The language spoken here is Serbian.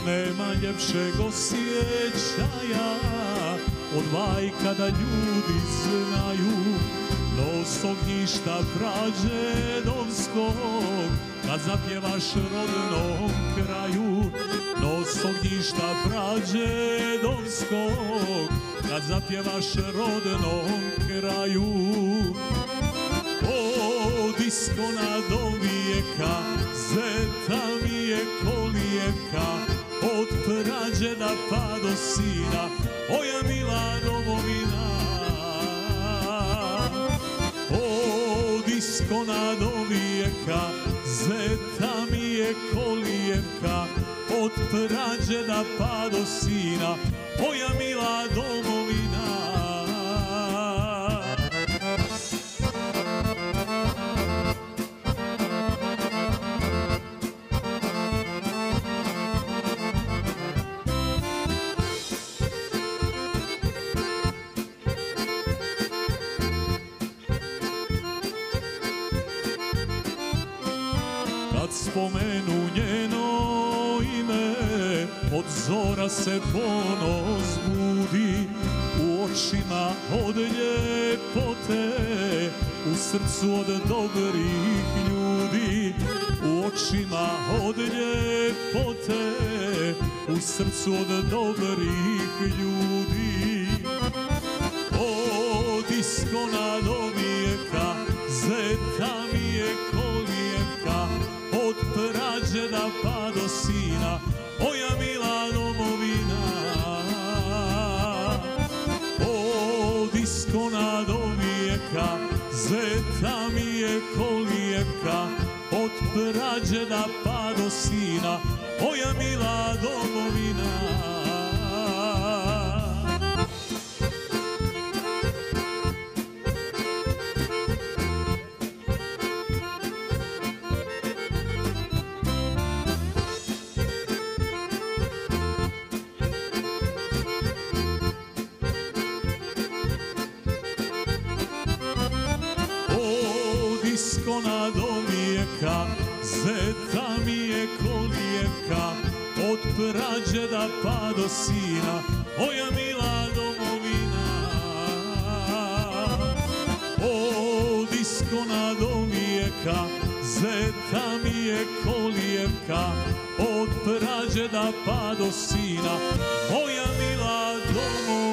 Nema ljepšeg osjećaja od bajka da ljudi znaju, do ognjišta prađedovskog kad zapjevaš rodnom kraju. Nos ognjišta prađedovskog kad zapjevaš rodnom kraju. Disko do vijeka, zeta mi je kolijevka, od prađeda pa do sina, moja mila domovina. Disko do vijeka, zeta mi je kolijevka, od prađeda pa do sina, moja mila domovina. Kad spomenu njeno ime, od zora se ponos budi, u očima od ljepote, u srcu od dobrih ljudi. U očima od ljepote, u srcu od dobrih ljudi. Diskona do vijeka, zeta mi je kolijevka, od prađeda pa do sina, moja mila domovina. Diskona do vijeka, zeta mi je kolijevka, od prađeda pa do sina, moja mila domovina. Diskona do vijeka, zeta mi je kolijevka, od prađeda pa do sina, moja mila domovina. Diskona do vijeka, zeta mi je kolijevka, od prađeda pa do sina, moja mila domovina.